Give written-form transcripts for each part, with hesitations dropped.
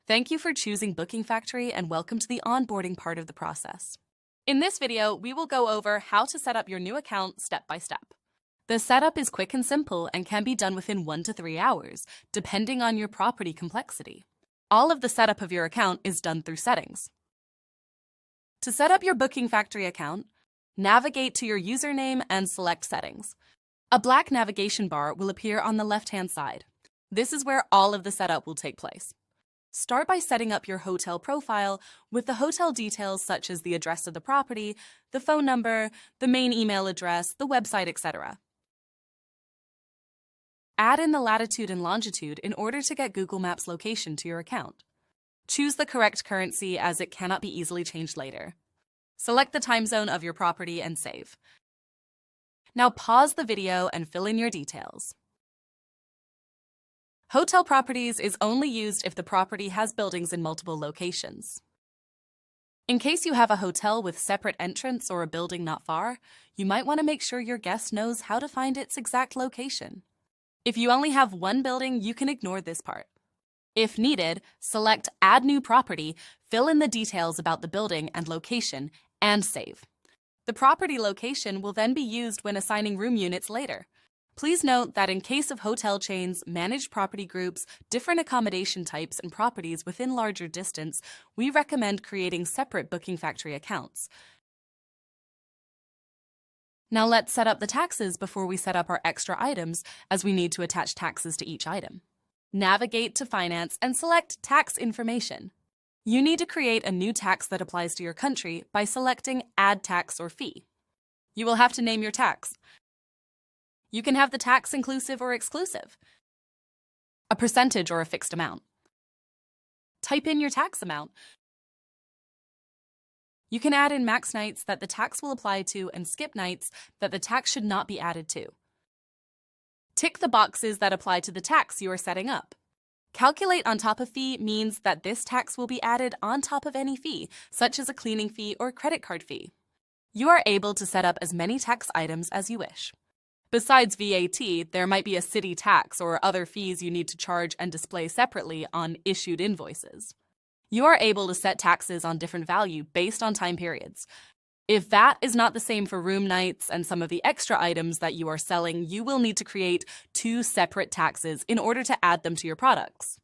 Thank you for choosing Booking Factory and welcome to the onboarding part of the process. In this video, we will go over how to set up your new account step by step. The setup is quick and simple and can be done within 1 to 3 hours, depending on your property complexity. All of the setup of your account is done through settings. To set up your Booking Factory account, navigate to your username and select Settings. A black navigation bar will appear on the left-hand side. This is where all of the setup will take place. Start by setting up your hotel profile with the hotel details such as the address of the property, the phone number, the main email address, the website, etc. Add in the latitude and longitude in order to get Google Maps location to your account. Choose the correct currency as it cannot be easily changed later. Select the time zone of your property and save. Now pause the video and fill in your details. Hotel properties is only used if the property has buildings in multiple locations. In case you have a hotel with separate entrance or a building not far, you might want to make sure your guest knows how to find its exact location. If you only have one building, you can ignore this part. If needed, select Add New Property, fill in the details about the building and location, and save. The property location will then be used when assigning room units later. Please note that in case of hotel chains, managed property groups, different accommodation types, and properties within larger distance, we recommend creating separate Booking Factory accounts. Now let's set up the taxes before we set up our extra items, as we need to attach taxes to each item. Navigate to Finance and select Tax Information. You need to create a new tax that applies to your country by selecting Add Tax or Fee. You will have to name your tax. You can have the tax inclusive or exclusive, a percentage or a fixed amount. Type in your tax amount. You can add in max nights that the tax will apply to and skip nights that the tax should not be added to. Tick the boxes that apply to the tax you are setting up. Calculate on top of fee means that this tax will be added on top of any fee, such as a cleaning fee or credit card fee. You are able to set up as many tax items as you wish. Besides VAT, there might be a city tax or other fees you need to charge and display separately on issued invoices. You are able to set taxes on different value based on time periods. If VAT is not the same for room nights and some of the extra items that you are selling, you will need to create 2 separate taxes in order to add them to your products.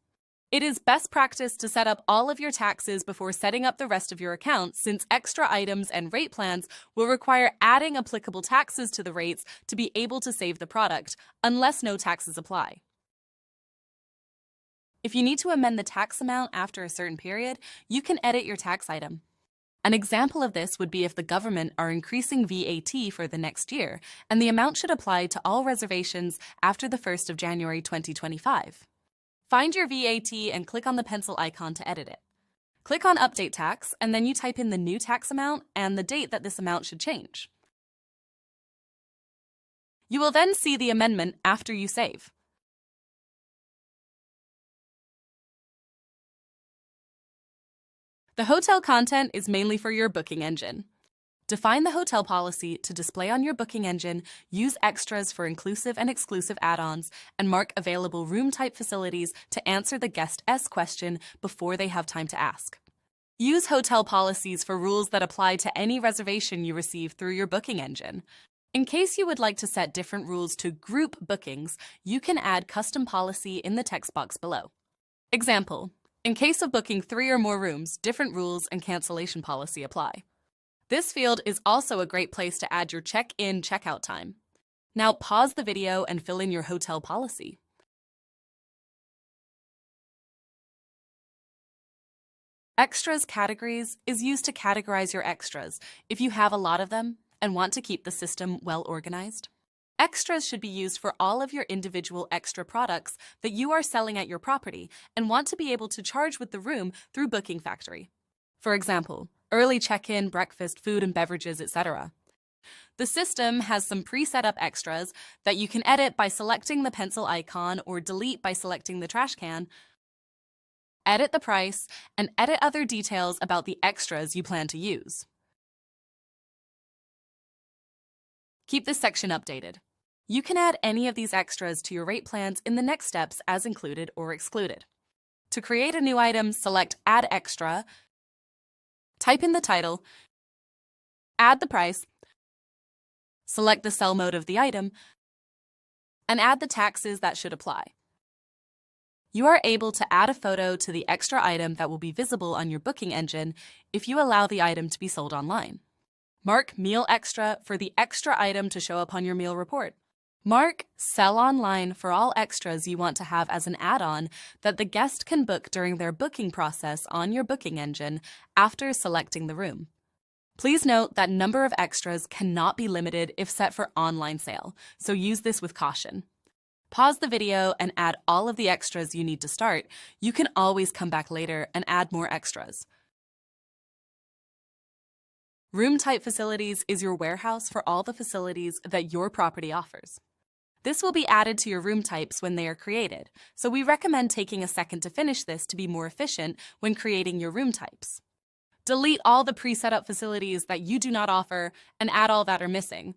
It is best practice to set up all of your taxes before setting up the rest of your account, since extra items and rate plans will require adding applicable taxes to the rates to be able to save the product, unless no taxes apply. If you need to amend the tax amount after a certain period, you can edit your tax item. An example of this would be if the government are increasing VAT for the next year, and the amount should apply to all reservations after the 1st of January 2025. Find your VAT and click on the pencil icon to edit it. Click on Update Tax, and then you type in the new tax amount and the date that this amount should change. You will then see the amendment after you save. The hotel content is mainly for your booking engine. Define the hotel policy to display on your booking engine, use extras for inclusive and exclusive add-ons, and mark available room type facilities to answer the guest S question before they have time to ask. Use hotel policies for rules that apply to any reservation you receive through your booking engine. In case you would like to set different rules to group bookings, you can add custom policy in the text box below. Example: in case of booking 3 or more rooms, different rules and cancellation policy apply. This field is also a great place to add your check-in, check-out time. Now pause the video and fill in your hotel policy. Extras categories is used to categorize your extras if you have a lot of them and want to keep the system well organized. Extras should be used for all of your individual extra products that you are selling at your property and want to be able to charge with the room through Booking Factory. For example, early check-in, breakfast, food and beverages, etc. The system has some pre-set up extras that you can edit by selecting the pencil icon or delete by selecting the trash can, edit the price, and edit other details about the extras you plan to use. Keep this section updated. You can add any of these extras to your rate plans in the next steps as included or excluded. To create a new item, select Add Extra, type in the title, add the price, select the sell mode of the item, and add the taxes that should apply. You are able to add a photo to the extra item that will be visible on your booking engine if you allow the item to be sold online. Mark Meal Extra for the extra item to show up on your meal report. Mark Sell Online for all extras you want to have as an add-on that the guest can book during their booking process on your booking engine after selecting the room. Please note that number of extras cannot be limited if set for online sale, so use this with caution. Pause the video and add all of the extras you need to start. You can always come back later and add more extras. Room Type Facilities is your warehouse for all the facilities that your property offers. This will be added to your room types when they are created, so we recommend taking a second to finish this to be more efficient when creating your room types. Delete all the pre-set up facilities that you do not offer and add all that are missing.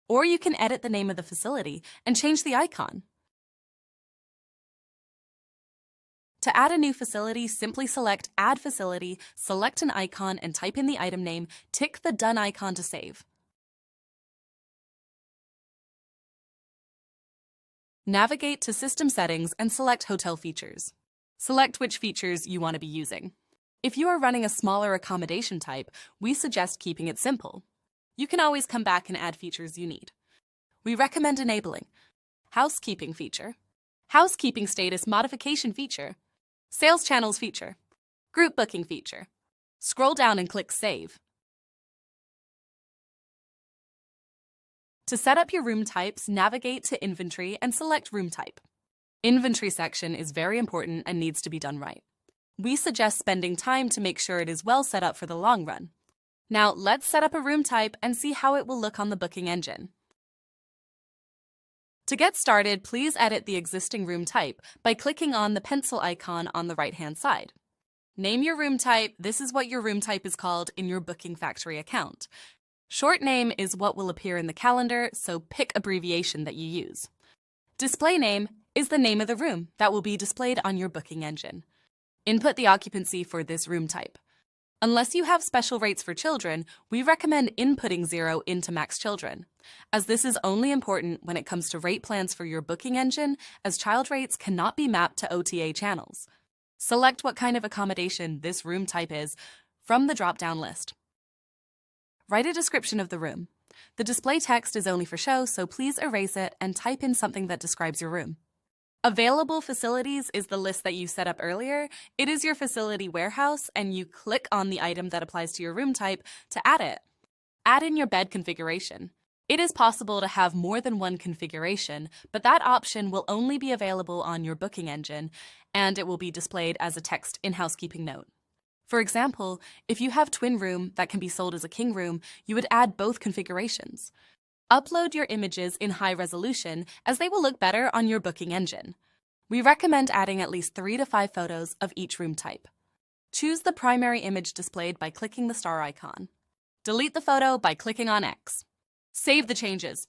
Or you can edit the name of the facility and change the icon. To add a new facility, simply select Add Facility, select an icon, and type in the item name, tick the Done icon to save. Navigate to System Settings and select Hotel Features. Select which features you want to be using. If you are running a smaller accommodation type, we suggest keeping it simple. You can always come back and add features you need. We recommend enabling Housekeeping feature, Housekeeping status modification feature, Sales channels feature, Group booking feature. Scroll down and click Save. To set up your room types, navigate to Inventory and select Room Type. Inventory section is very important and needs to be done right. We suggest spending time to make sure it is well set up for the long run. Now let's set up a room type and see how it will look on the booking engine. To get started, please edit the existing room type by clicking on the pencil icon on the right-hand side. Name your room type. This is what your room type is called in your Booking Factory account. Short name is what will appear in the calendar, so pick abbreviation that you use. Display name is the name of the room that will be displayed on your booking engine. Input the occupancy for this room type. Unless you have special rates for children, we recommend inputting 0 into Max Children, as this is only important when it comes to rate plans for your booking engine, as child rates cannot be mapped to OTA channels. Select what kind of accommodation this room type is from the drop-down list. Write a description of the room. The display text is only for show, so please erase it and type in something that describes your room. Available facilities is the list that you set up earlier. It is your facility warehouse, and you click on the item that applies to your room type to add it. Add in your bed configuration. It is possible to have more than one configuration, but that option will only be available on your booking engine, and it will be displayed as a text in housekeeping note. For example, if you have twin room that can be sold as a king room, you would add both configurations. Upload your images in high resolution as they will look better on your booking engine. We recommend adding at least 3 to 5 photos of each room type. Choose the primary image displayed by clicking the star icon. Delete the photo by clicking on X. Save the changes.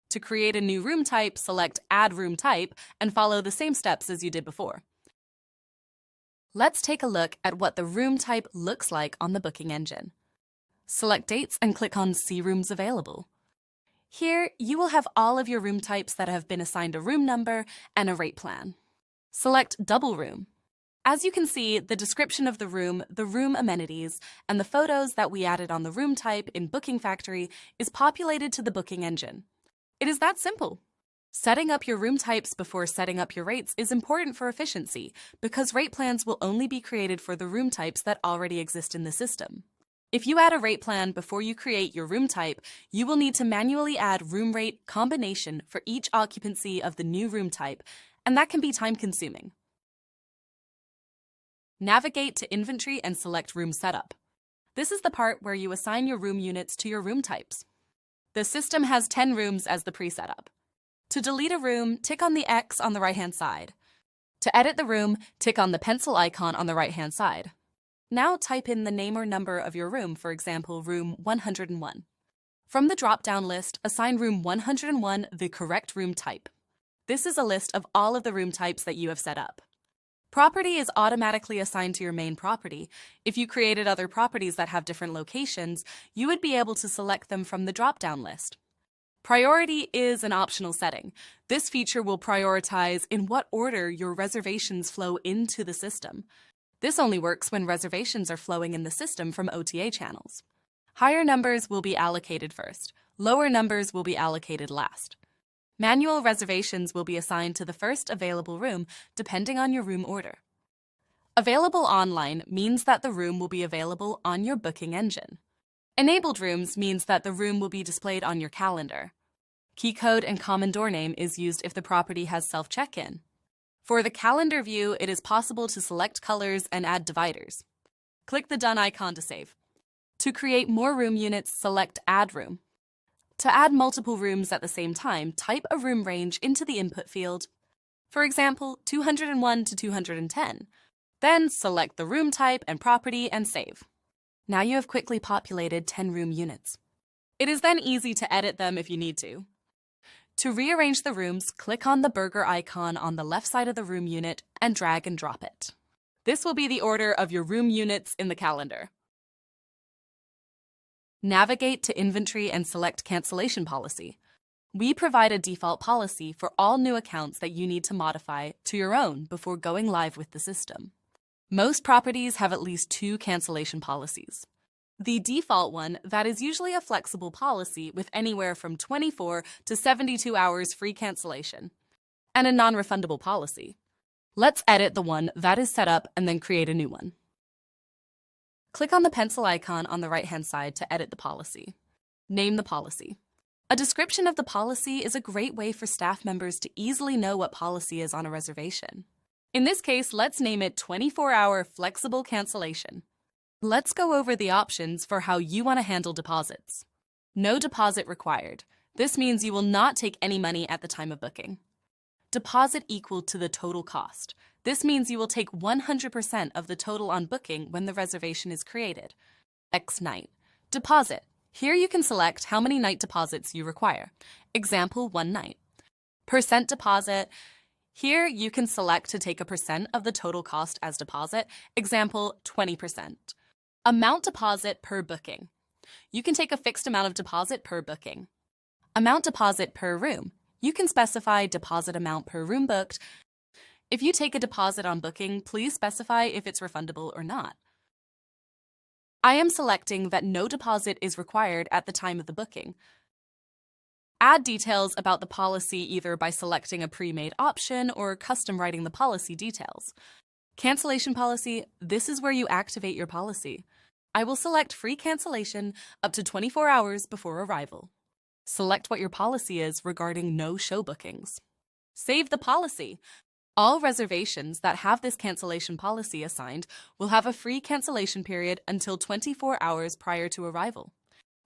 To create a new room type, select Add Room Type and follow the same steps as you did before. Let's take a look at what the room type looks like on the booking engine. Select dates and click on See Rooms Available. Here, you will have all of your room types that have been assigned a room number and a rate plan. Select Double Room. As you can see, the description of the room amenities, and the photos that we added on the room type in Booking Factory is populated to the booking engine. It is that simple. Setting up your room types before setting up your rates is important for efficiency because rate plans will only be created for the room types that already exist in the system. If you add a rate plan before you create your room type, you will need to manually add room rate combination for each occupancy of the new room type, and that can be time-consuming. Navigate to Inventory and select Room Setup. This is the part where you assign your room units to your room types. The system has 10 rooms as the pre-setup. To delete a room, tick on the X on the right-hand side. To edit the room, tick on the pencil icon on the right-hand side. Now type in the name or number of your room, for example, room 101. From the drop-down list, assign room 101 the correct room type. This is a list of all of the room types that you have set up. Property is automatically assigned to your main property. If you created other properties that have different locations, you would be able to select them from the drop-down list. Priority is an optional setting. This feature will prioritize in what order your reservations flow into the system. This only works when reservations are flowing in the system from OTA channels. Higher numbers will be allocated first. Lower numbers will be allocated last. Manual reservations will be assigned to the first available room, depending on your room order. Available online means that the room will be available on your booking engine. Enabled rooms means that the room will be displayed on your calendar. Key code and common door name is used if the property has self-check-in. For the calendar view, it is possible to select colors and add dividers. Click the Done icon to save. To create more room units, select Add Room. To add multiple rooms at the same time, type a room range into the input field. For example, 201 to 210. Then select the room type and property and save. Now you have quickly populated 10 room units. It is then easy to edit them if you need to. To rearrange the rooms, click on the burger icon on the left side of the room unit and drag and drop it. This will be the order of your room units in the calendar. Navigate to Inventory and select Cancellation Policy. We provide a default policy for all new accounts that you need to modify to your own before going live with the system. Most properties have at least 2 cancellation policies. The default one, that is usually a flexible policy with anywhere from 24 to 72 hours free cancellation, and a non-refundable policy. Let's edit the one that is set up and then create a new one. Click on the pencil icon on the right-hand side to edit the policy. Name the policy. A description of the policy is a great way for staff members to easily know what policy is on a reservation. In this case, let's name it 24-hour flexible cancellation. Let's go over the options for how you want to handle deposits. No deposit required. This means you will not take any money at the time of booking. Deposit equal to the total cost. This means you will take 100% of the total on booking when the reservation is created. X night. Deposit. Here you can select how many night deposits you require. Example, 1 night. Percent deposit. Here you can select to take a percent of the total cost as deposit. Example, 20%. Amount deposit per booking. You can take a fixed amount of deposit per booking. Amount deposit per room. You can specify deposit amount per room booked. If you take a deposit on booking, please specify if it's refundable or not. I am selecting that no deposit is required at the time of the booking. Add details about the policy either by selecting a pre-made option or custom writing the policy details. Cancellation policy, this is where you activate your policy. I will select free cancellation up to 24 hours before arrival. Select what your policy is regarding no-show bookings. Save the policy. All reservations that have this cancellation policy assigned will have a free cancellation period until 24 hours prior to arrival.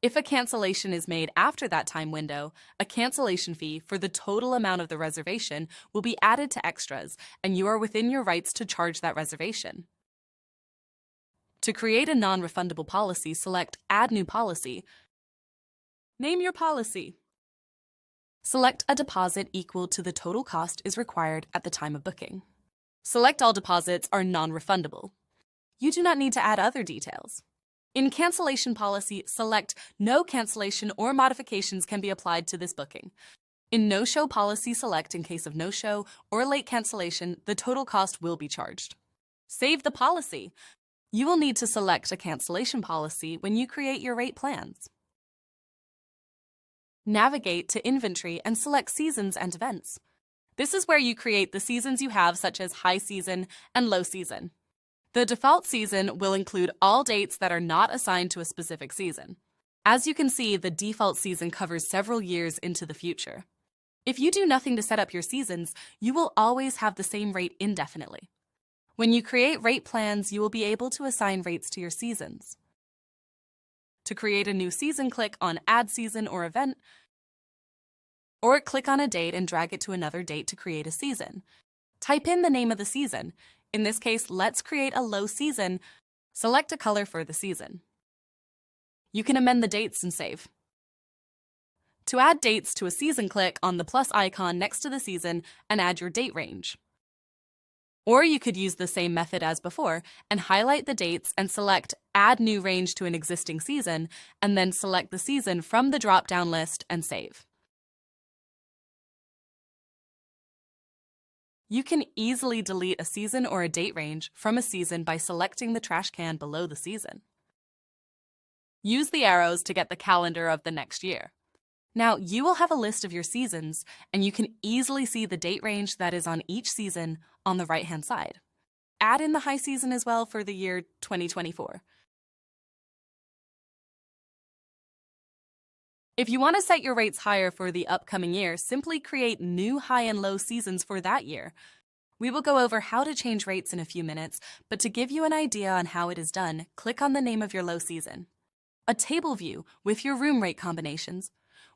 If a cancellation is made after that time window, a cancellation fee for the total amount of the reservation will be added to extras, and you are within your rights to charge that reservation. To create a non-refundable policy, select Add New Policy. Name your policy. Select a deposit equal to the total cost is required at the time of booking. Select all deposits are non-refundable. You do not need to add other details. In cancellation policy, select no cancellation or modifications can be applied to this booking. In no-show policy, select in case of no-show or late cancellation, the total cost will be charged. Save the policy. You will need to select a cancellation policy when you create your rate plans. Navigate to Inventory and select Seasons and Events. This is where you create the seasons you have, such as high season and low season. The default season will include all dates that are not assigned to a specific season. As you can see, the default season covers several years into the future. If you do nothing to set up your seasons, you will always have the same rate indefinitely. When you create rate plans, you will be able to assign rates to your seasons. To create a new season, click on Add Season or Event, or click on a date and drag it to another date to create a season. Type in the name of the season. In this case, let's create a low season. Select a color for the season. You can amend the dates and save. To add dates to a season, click on the plus icon next to the season and add your date range. Or you could use the same method as before and highlight the dates and select Add New Range to an existing season, and then select the season from the drop-down list and save. You can easily delete a season or a date range from a season by selecting the trash can below the season. Use the arrows to get the calendar of the next year. Now, you will have a list of your seasons, and you can easily see the date range that is on each season on the right-hand side. Add in the high season as well for the year 2024. If you want to set your rates higher for the upcoming year, simply create new high and low seasons for that year. We will go over how to change rates in a few minutes, but to give you an idea on how it is done, click on the name of your low season. A table view with your room rate combinations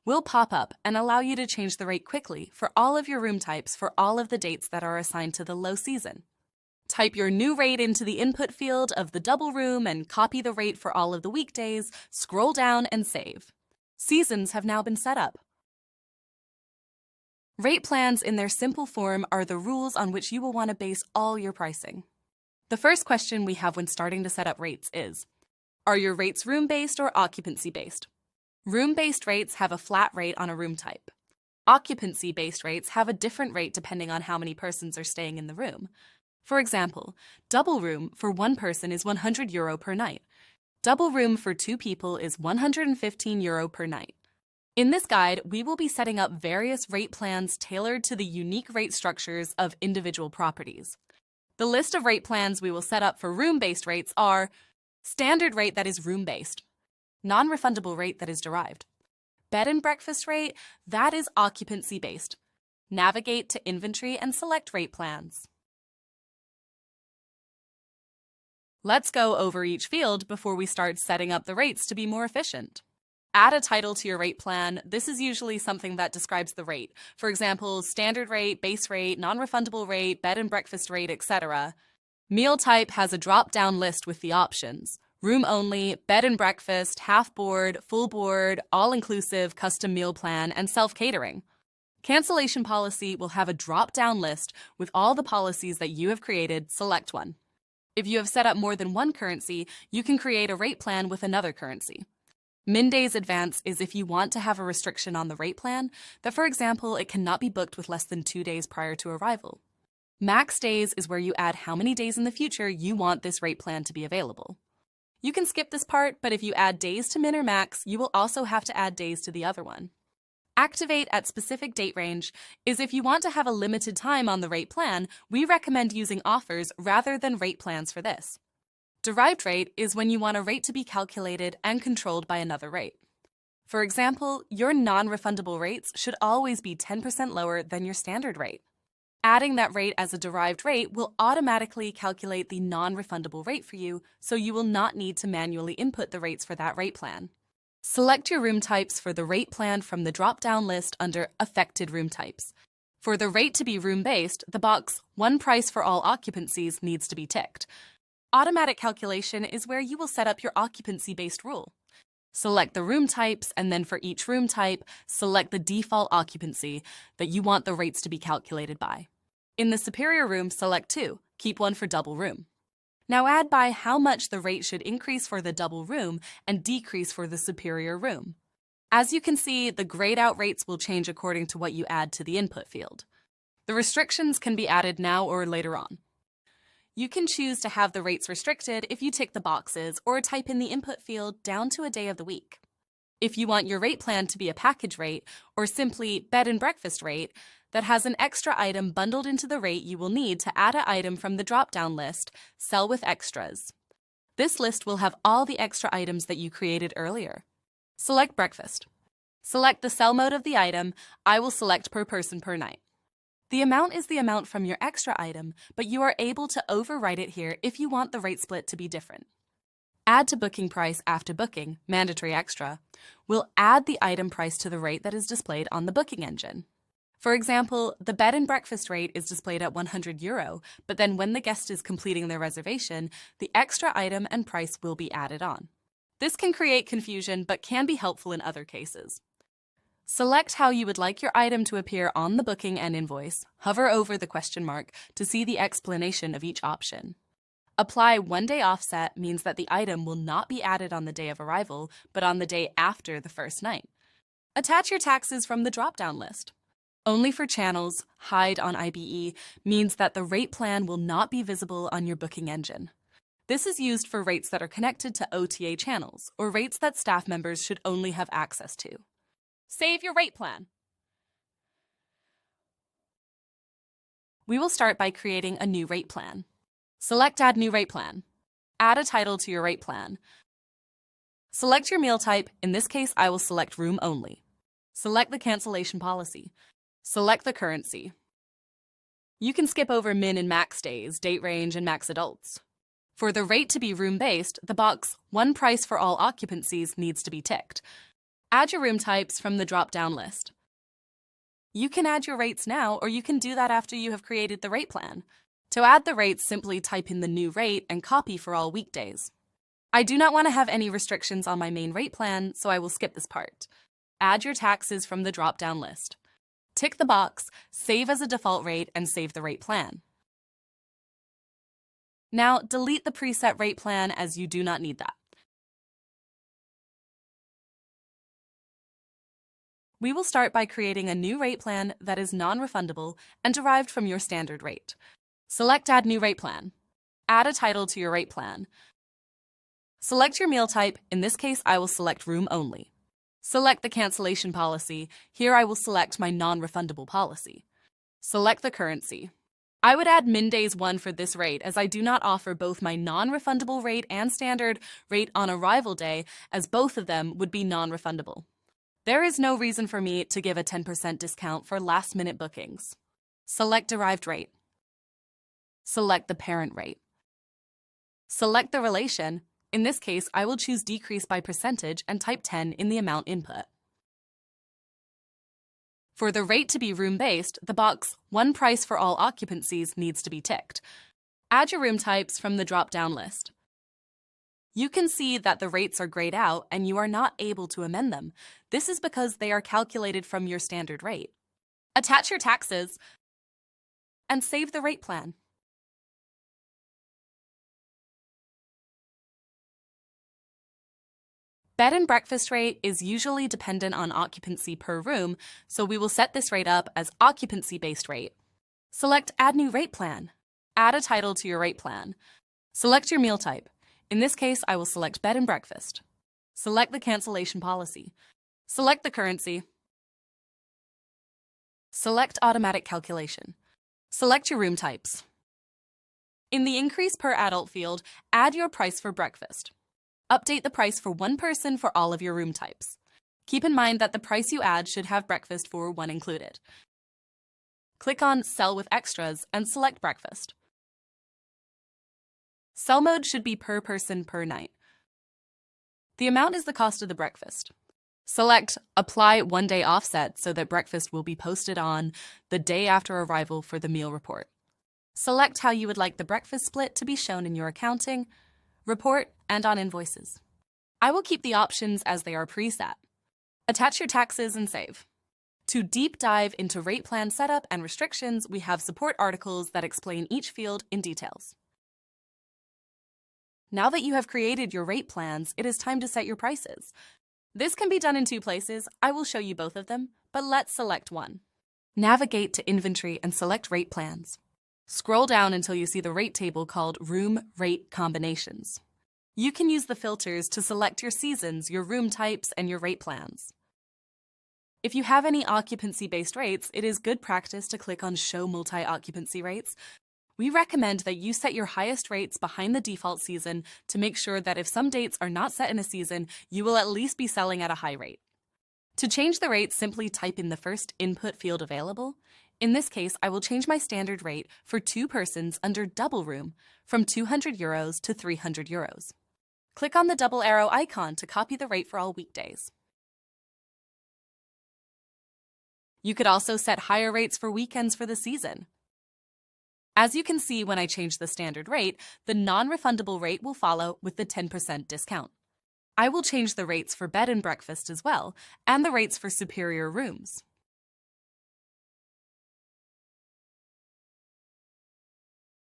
will pop up and allow you to change the rate quickly for all of your room types for all of the dates that are assigned to the low season. Type your new rate into the input field of the double room and copy the rate for all of the weekdays, scroll down and save. Seasons have now been set up. Rate plans in their simple form are the rules on which you will want to base all your pricing. The first question we have when starting to set up rates is, are your rates room-based or occupancy-based? Room-based rates have a flat rate on a room type. Occupancy-based rates have a different rate depending on how many persons are staying in the room. For example, double room for one person is €100 per night. Double room for 2 people is €115 per night. In this guide, we will be setting up various rate plans tailored to the unique rate structures of individual properties. The list of rate plans we will set up for room-based rates are standard rate that is room-based, non-refundable rate that is derived, bed and breakfast rate that is occupancy-based. Navigate to inventory and select rate plans. Let's go over each field before we start setting up the rates to be more efficient. Add a title to your rate plan. This is usually something that describes the rate. For example, standard rate, base rate, non-refundable rate, bed and breakfast rate, etc. Meal type has a drop-down list with the options: room only, bed and breakfast, half board, full board, all-inclusive, custom meal plan, and self-catering. Cancellation policy will have a drop-down list with all the policies that you have created. Select one. If you have set up more than one currency, you can create a rate plan with another currency. Min days advance is if you want to have a restriction on the rate plan that, for example, it cannot be booked with less than 2 days prior to arrival. Max days is where you add how many days in the future you want this rate plan to be available. You can skip this part, but if you add days to min or max, you will also have to add days to the other one. Activate at specific date range is if you want to have a limited time on the rate plan, we recommend using offers rather than rate plans for this. Derived rate is when you want a rate to be calculated and controlled by another rate. For example, your non-refundable rates should always be 10% lower than your standard rate. Adding that rate as a derived rate will automatically calculate the non-refundable rate for you, so you will not need to manually input the rates for that rate plan. Select your room types for the rate plan from the drop-down list under Affected Room Types. For the rate to be room-based, the box One Price for All Occupancies needs to be ticked. Automatic calculation is where you will set up your occupancy-based rule. Select the room types, and then for each room type, select the default occupancy that you want the rates to be calculated by. In the superior room, select 2, keep 1 for double room. Now add by how much the rate should increase for the double room and decrease for the superior room. As you can see, the grayed out rates will change according to what you add to the input field. The restrictions can be added now or later on. You can choose to have the rates restricted if you tick the boxes or type in the input field down to a day of the week. If you want your rate plan to be a package rate or simply bed and breakfast rate that has an extra item bundled into the rate, you will need to add an item from the drop-down list, Sell with Extras. This list will have all the extra items that you created earlier. Select breakfast. Select the sell mode of the item. I will select per person per night. The amount is the amount from your extra item, but you are able to overwrite it here if you want the rate split to be different. Add to booking price after booking, mandatory extra, will add the item price to the rate that is displayed on the booking engine. For example, the bed and breakfast rate is displayed at €100, but then when the guest is completing their reservation, the extra item and price will be added on. This can create confusion, but can be helpful in other cases. Select how you would like your item to appear on the booking and invoice. Hover over the question mark to see the explanation of each option. Apply one-day offset means that the item will not be added on the day of arrival, but on the day after the first night. Attach your taxes from the drop-down list. Only for channels, hide on IBE means that the rate plan will not be visible on your booking engine. This is used for rates that are connected to OTA channels, or rates that staff members should only have access to. Save your rate plan. We will start by creating a new rate plan. Select Add New Rate Plan. Add a title to your rate plan. Select your meal type. In this case, I will select room only. Select the cancellation policy. Select the currency. You can skip over min and max days, date range, and max adults. For the rate to be room-based, the box One Price for All Occupancies needs to be ticked. Add your room types from the drop-down list. You can add your rates now, or you can do that after you have created the rate plan. To add the rates, simply type in the new rate and copy for all weekdays. I do not want to have any restrictions on my main rate plan, so I will skip this part. Add your taxes from the drop-down list. Tick the box, Save as a default rate, and save the rate plan. Now, delete the preset rate plan as you do not need that. We will start by creating a new rate plan that is non-refundable and derived from your standard rate. Select Add New Rate Plan. Add a title to your rate plan. Select your meal type. In this case, I will select room only. Select the cancellation policy. Here I will select my non-refundable policy. Select the currency. I would add min days 1 for this rate, as I do not offer both my non-refundable rate and standard rate on arrival day, as both of them would be non-refundable. There is no reason for me to give a 10% discount for last-minute bookings. Select derived rate. Select the parent rate. Select the relation. In this case, I will choose decrease by percentage and type 10 in the amount input. For the rate to be room-based, the box One Price for All Occupancies needs to be ticked. Add your room types from the drop-down list. You can see that the rates are grayed out and you are not able to amend them. This is because they are calculated from your standard rate. Attach your taxes and save the rate plan. Bed and breakfast rate is usually dependent on occupancy per room, so we will set this rate up as occupancy-based rate. Select Add New Rate Plan. Add a title to your rate plan. Select your meal type. In this case, I will select bed and breakfast. Select the cancellation policy. Select the currency. Select automatic calculation. Select your room types. In the increase per adult field, add your price for breakfast. Update the price for one person for all of your room types. Keep in mind that the price you add should have breakfast for one included. Click on Sell with Extras and select breakfast. Sell mode should be per person per night. The amount is the cost of the breakfast. Select Apply one-day offset so that breakfast will be posted on the day after arrival for the meal report. Select how you would like the breakfast split to be shown in your accounting, report, and on invoices. I will keep the options as they are preset. Attach your taxes and save. To deep dive into rate plan setup and restrictions, we have support articles that explain each field in details. Now that you have created your rate plans, it is time to set your prices. This can be done in 2 places. I will show you both of them, but let's select one. Navigate to Inventory and select Rate Plans. Scroll down until you see the rate table called Room Rate Combinations. You can use the filters to select your seasons, your room types, and your rate plans. If you have any occupancy-based rates, it is good practice to click on Show Multi-Occupancy Rates. We recommend that you set your highest rates behind the default season to make sure that if some dates are not set in a season, you will at least be selling at a high rate. To change the rate, simply type in the first input field available. In this case, I will change my standard rate for 2 persons under double room from €200 to €300. Click on the double arrow icon to copy the rate for all weekdays. You could also set higher rates for weekends for the season. As you can see, when I change the standard rate, the non-refundable rate will follow with the 10% discount. I will change the rates for bed and breakfast as well, and the rates for superior rooms.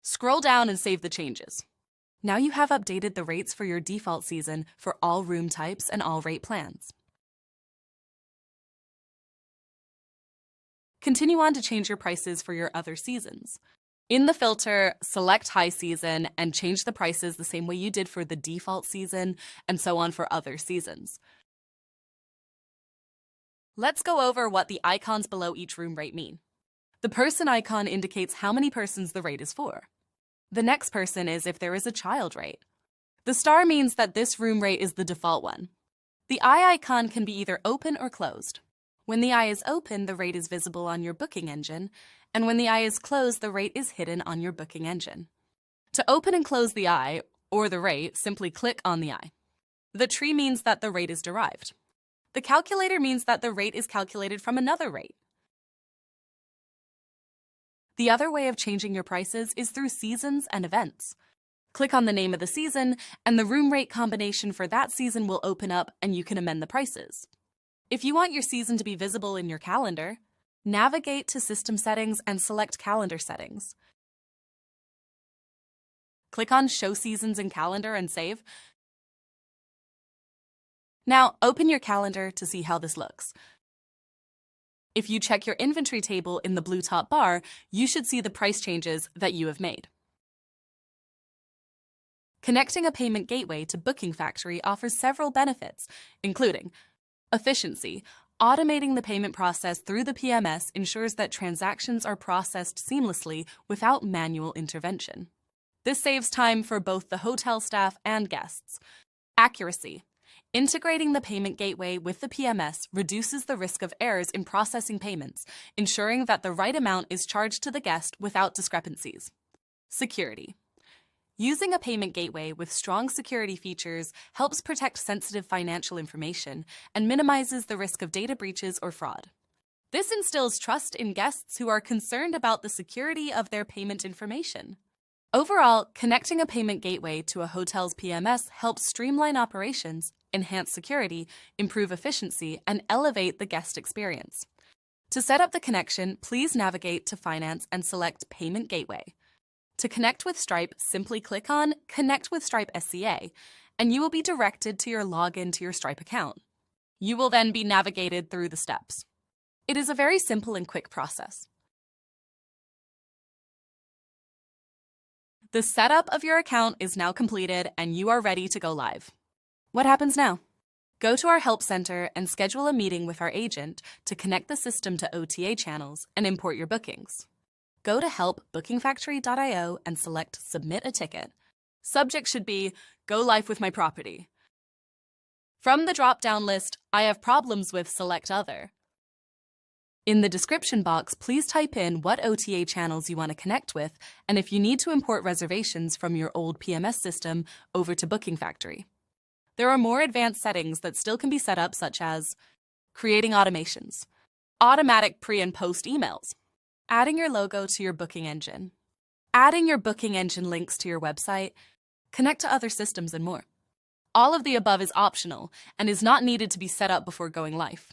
Scroll down and save the changes. Now you have updated the rates for your default season for all room types and all rate plans. Continue on to change your prices for your other seasons. In the filter, select High Season and change the prices the same way you did for the default season and so on for other seasons. Let's go over what the icons below each room rate mean. The person icon indicates how many persons the rate is for. The next person is if there is a child rate. The star means that this room rate is the default one. The eye icon can be either open or closed. When the eye is open, the rate is visible on your booking engine, and when the eye is closed, the rate is hidden on your booking engine. To open and close the eye, or the rate, simply click on the eye. The tree means that the rate is derived. The calculator means that the rate is calculated from another rate. The other way of changing your prices is through seasons and events. Click on the name of the season, and the room rate combination for that season will open up and you can amend the prices. If you want your season to be visible in your calendar, navigate to System Settings and select Calendar Settings. Click on Show Seasons in Calendar and save. Now, open your calendar to see how this looks. If you check your inventory table in the blue top bar, you should see the price changes that you have made. Connecting a payment gateway to Booking Factory offers several benefits, including efficiency. Automating the payment process through the PMS ensures that transactions are processed seamlessly without manual intervention. This saves time for both the hotel staff and guests. Accuracy. Integrating the payment gateway with the PMS reduces the risk of errors in processing payments, ensuring that the right amount is charged to the guest without discrepancies. Security. Using a payment gateway with strong security features helps protect sensitive financial information and minimizes the risk of data breaches or fraud. This instills trust in guests who are concerned about the security of their payment information. Overall, connecting a payment gateway to a hotel's PMS helps streamline operations, enhance security, improve efficiency, and elevate the guest experience. To set up the connection, please navigate to Finance and select Payment Gateway. To connect with Stripe, simply click on Connect with Stripe SCA, and you will be directed to your login to your Stripe account. You will then be navigated through the steps. It is a very simple and quick process. The setup of your account is now completed and you are ready to go live. What happens now? Go to our Help Center and schedule a meeting with our agent to connect the system to OTA channels and import your bookings. Go to help.bookingfactory.io and select Submit a Ticket. Subject should be Go Live with my property. From the drop-down list, I have problems with Select Other. In the description box, please type in what OTA channels you want to connect with and if you need to import reservations from your old PMS system over to Booking Factory. There are more advanced settings that still can be set up, such as creating automations, automatic pre- and post emails, adding your logo to your booking engine, adding your booking engine links to your website, connect to other systems, and more. All of the above is optional and is not needed to be set up before going live.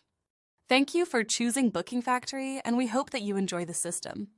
Thank you for choosing Booking Factory, and we hope that you enjoy the system.